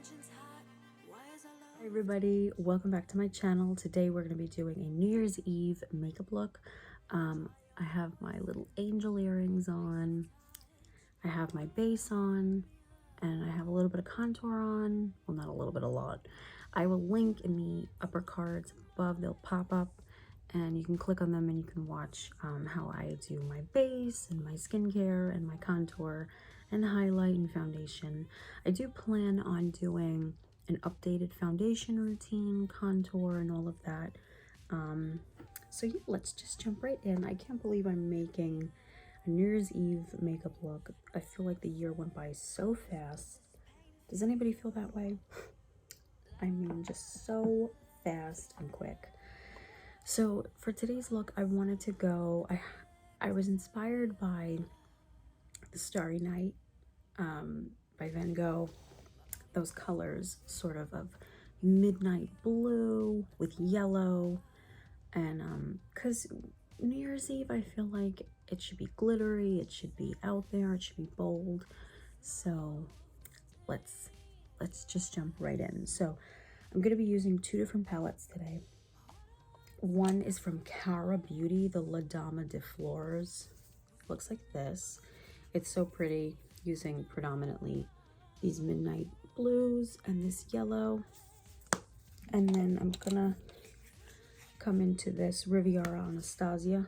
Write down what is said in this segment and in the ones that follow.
Hi everybody, welcome back to my channel. Today we're going to be doing a New Year's Eve makeup look. I have my little angel earrings on, I have my base on, and I have a little bit of contour on. Well, not a little bit, a lot. I will link in the upper cards above. They'll pop up and you can click on them and you can watch how I do my base and my skincare and my contour and highlight and foundation. I do plan on doing an updated foundation routine, contour, and all of that. So yeah, let's just jump right in. I can't believe I'm making a New Year's Eve makeup look. I feel like the year went by so fast. Does anybody feel that way? I mean, just so fast and quick. So for today's look, I wanted to go, I was inspired by The Starry Night by Van Gogh. Those colors sort of midnight blue with yellow, and because New Year's Eve, I feel like it should be glittery, it should be out there, it should be bold. So let's just jump right in. So I'm going to be using two different palettes today. One is from Cara Beauty, the La Dama de Flores. Looks like this. It's so pretty, using predominantly these midnight blues and this yellow. And then I'm gonna come into this Riviera Anastasia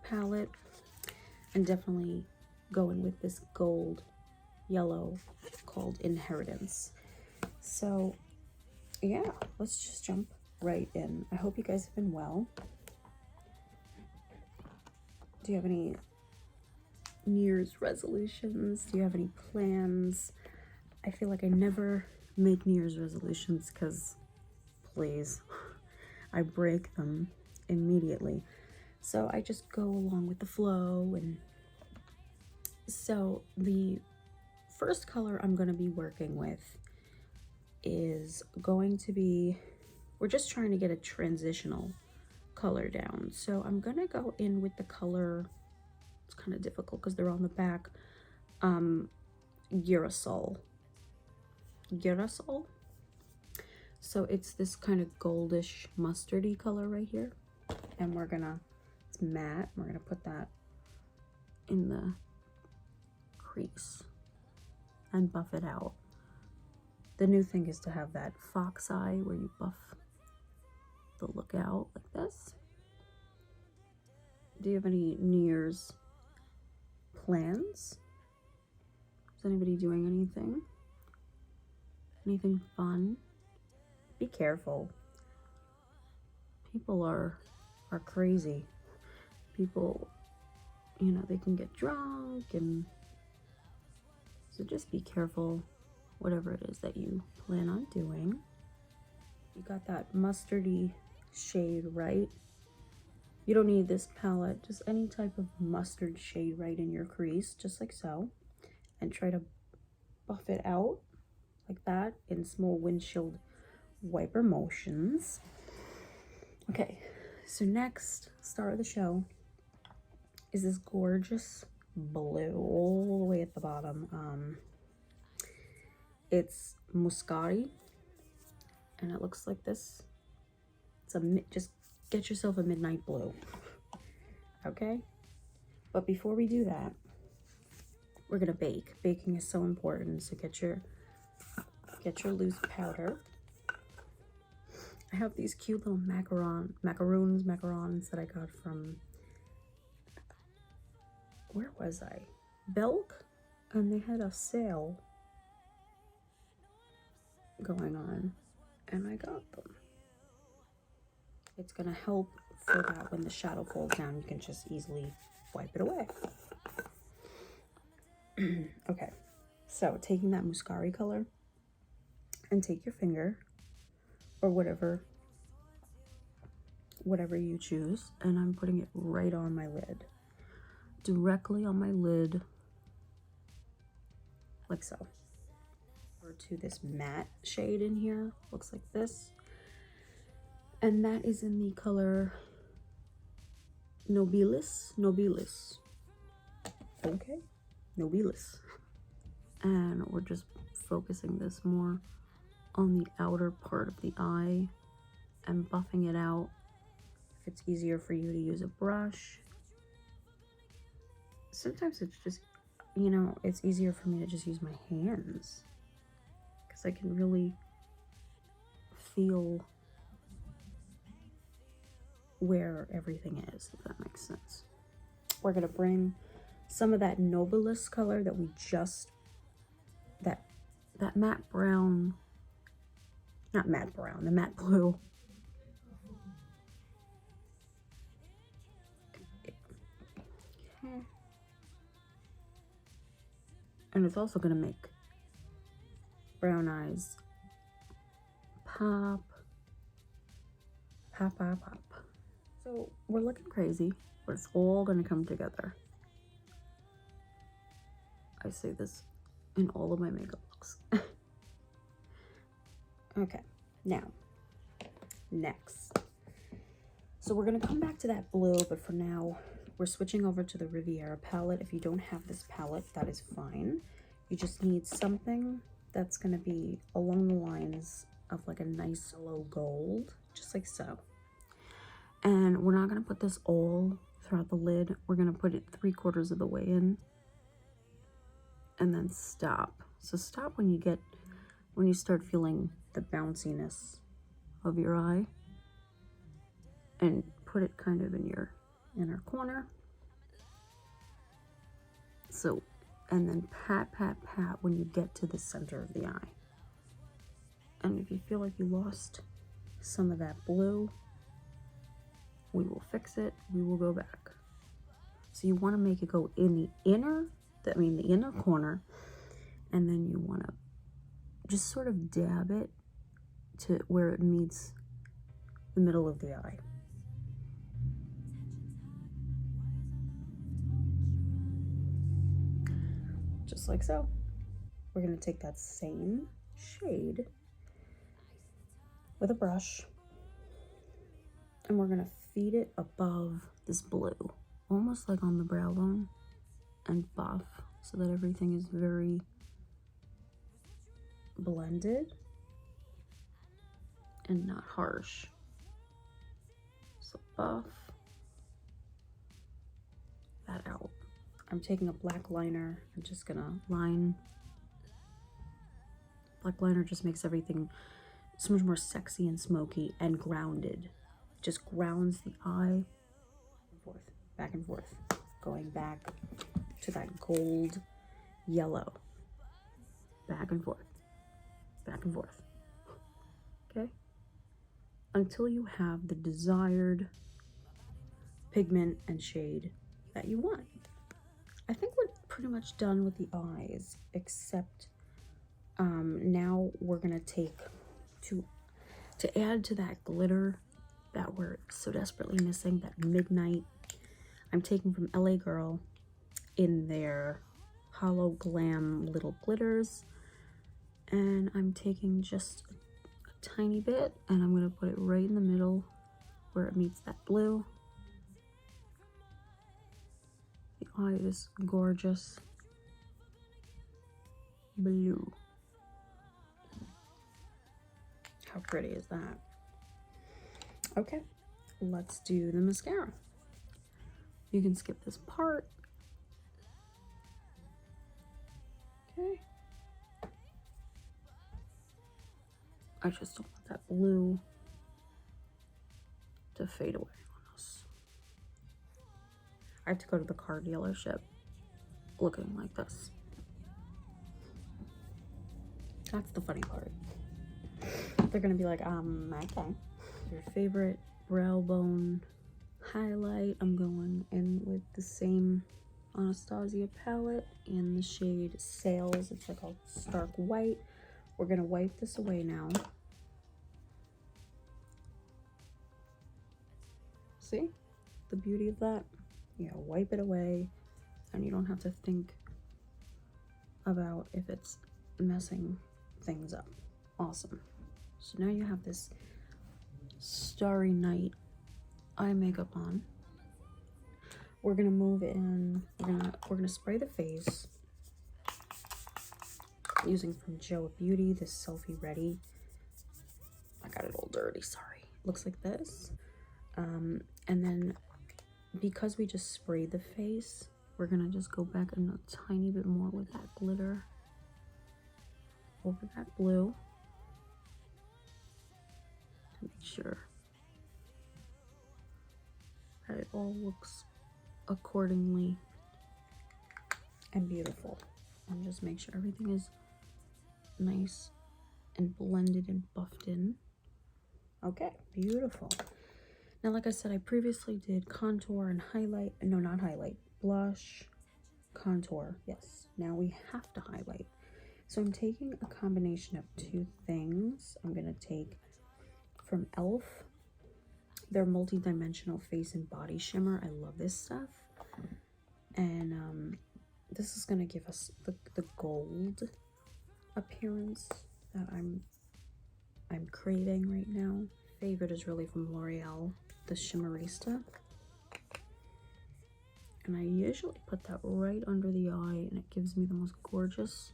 palette and definitely go in with this gold yellow called Inheritance. So yeah, let's just jump right in. I hope you guys have been well. Do you have any New Year's resolutions? Do you have any plans? I feel like I never make New Year's resolutions because, please, I break them immediately. So I just go along with the flow. And so the first color I'm going to be working with is going to be, we're just trying to get a transitional color down. So I'm going to go in with the color, it's kind of difficult because they're on the back, Girasol. So it's this kind of goldish mustardy color right here, and it's matte, we're gonna put that in the crease and buff it out. The new thing is to have that fox eye where you buff the look out like this. Do you have any New Year's plans? Is anybody doing anything? Anything fun? Be careful. People are crazy. People, you know, they can get drunk, and so just be careful whatever it is that you plan on doing. You got that mustardy shade, right? You don't need this palette, just any type of mustard shade right in your crease, just like so, and try to buff it out like that in small windshield wiper motions. Okay, so next, star of the show, is this gorgeous blue all the way at the bottom. It's Mascara, and it looks like this. It's just get yourself a midnight blue, okay? But before we do that, we're gonna bake. Baking is so important, so get your loose powder. I have these cute little macarons that I got from, where was I? Belk, and they had a sale going on, and I got them. It's gonna help so that when the shadow falls down, you can just easily wipe it away. Okay, so taking that Mascara color, and take your finger or whatever you choose, and I'm putting it right on my lid, directly on my lid, like so. Or to this matte shade in here, looks like this, and that is in the color Nobilis, okay, Nobilis. And we're just focusing this more on the outer part of the eye and buffing it out. If it's easier for you to use a brush. Sometimes it's just, you know, it's easier for me to just use my hands because I can really feel where everything is, if that makes sense. We're gonna bring some of that Nobilis color that we just, that matte brown, not matte brown, the matte blue. Okay. And it's also gonna make brown eyes pop, pop, pop, pop. So we're looking crazy, but it's all gonna come together. I say this in all of my makeup looks. Okay, now, next. So we're gonna come back to that blue, but for now, we're switching over to the Riviera palette. If you don't have this palette, that is fine. You just need something that's gonna be along the lines of like a nice low gold, just like so. And we're not gonna put this all throughout the lid. We're gonna put it 3/4 of the way in and then stop. So stop when you start feeling the bounciness of your eye, and put it kind of in your inner corner. So, and then pat, pat, pat when you get to the center of the eye. And if you feel like you lost some of that blue, we will fix it. We will go back. So you want to make it go in the inner, the inner corner, and then you want to just sort of dab it to where it meets the middle of the eye. Just like so. We're going to take that same shade with a brush, and we're going to feed it above this blue, almost like on the brow bone, and buff so that everything is very blended and not harsh. So buff that out. I'm taking a black liner. I'm just gonna line. Black liner just makes everything so much more sexy and smoky and grounded. Just grounds the eye. Forth, back and forth, going back to that gold yellow. Back and forth, back and forth. Okay? Until you have the desired pigment and shade that you want. I think we're pretty much done with the eyes, except now we're gonna take to add to that glitter that we're so desperately missing, that midnight. I'm taking from LA Girl in their Hollow Glam little glitters, and I'm taking just a tiny bit, and I'm gonna put it right in the middle where it meets that blue. The eye is gorgeous blue. How pretty is that? Okay, let's do the mascara. You can skip this part. Okay. I just don't want that blue to fade away on us. I have to go to the car dealership looking like this. That's the funny part. They're gonna be like, okay. Your favorite brow bone highlight. I'm going in with the same Anastasia palette in the shade Sales. It's like a stark white. We're gonna wipe this away now. See the beauty of that? Yeah, wipe it away, and you don't have to think about if it's messing things up. Awesome. So now you have this Starry Night eye makeup on. We're gonna move in. We're gonna spray the face using from Joe Beauty this Selfie Ready got it all dirty, sorry. Looks like this. And then because we just sprayed the face, we're gonna just go back in a tiny bit more with that glitter over that blue to make sure that it all looks accordingly and beautiful, and just make sure everything is nice and blended and buffed in. Okay, beautiful. Now, like I said, I previously did contour and highlight. No, not highlight. Blush, contour. Yes. Now we have to highlight. So I'm taking a combination of two things. I'm going to take from e.l.f. their multi-dimensional face and body shimmer. I love this stuff. And this is going to give us the gold appearance that I'm craving right now. Favorite is really from L'Oreal, the Shimmerista. And I usually put that right under the eye, and it gives me the most gorgeous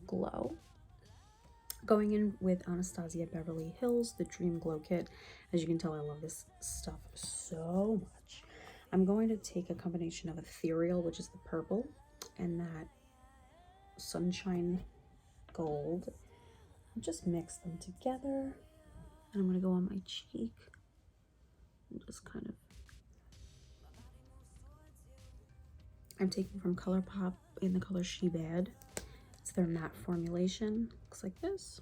glow. Going in with Anastasia Beverly Hills, the Dream Glow Kit. As you can tell, I love this stuff so much. I'm going to take a combination of Ethereal, which is the purple, and that Sunshine Gold. I'll just mix them together. And I'm going to go on my cheek and just kind of... I'm taking from ColourPop in the color She Bad. It's their matte formulation. Looks like this.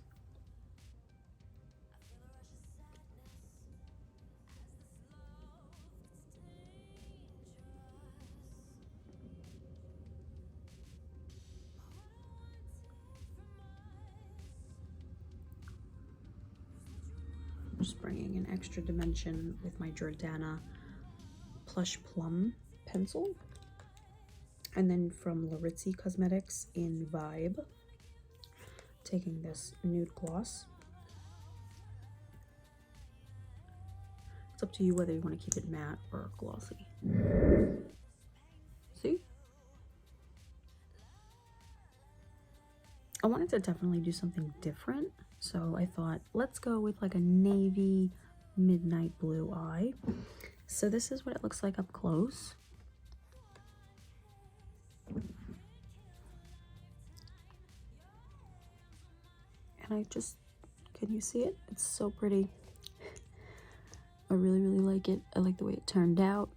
I'm just bringing an extra dimension with my Jordana Plush Plum pencil. And then from Larizzi Cosmetics in Vibe, taking this nude gloss. It's up to you whether you want to keep it matte or glossy. See? I wanted to definitely do something different, so I thought, let's go with like a navy midnight blue eye. So this is what it looks like up close. And I just, can you see it? It's so pretty. I really, really like it. I like the way it turned out.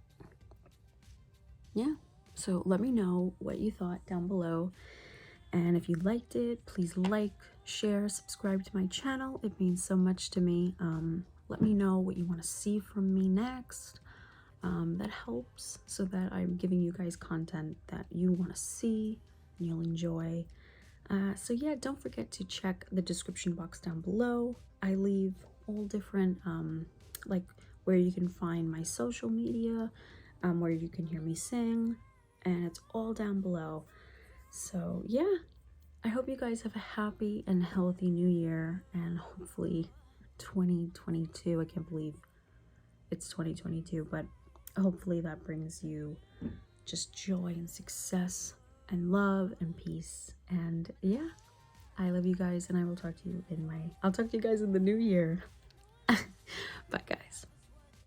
Yeah, so let me know what you thought down below. And if you liked it, please like, share, subscribe to my channel. It means so much to me. Let me know what you want to see from me next. That helps so that I'm giving you guys content that you want to see and you'll enjoy. So yeah, don't forget to check the description box down below. I leave all different, like where you can find my social media, where you can hear me sing, and it's all down below. So yeah, I hope you guys have a happy and healthy new year, and hopefully 2022, I can't believe it's 2022, but hopefully that brings you just joy and success and love and peace. And yeah, I love you guys, and I will talk to you in I'll talk to you guys in the new year. Bye guys.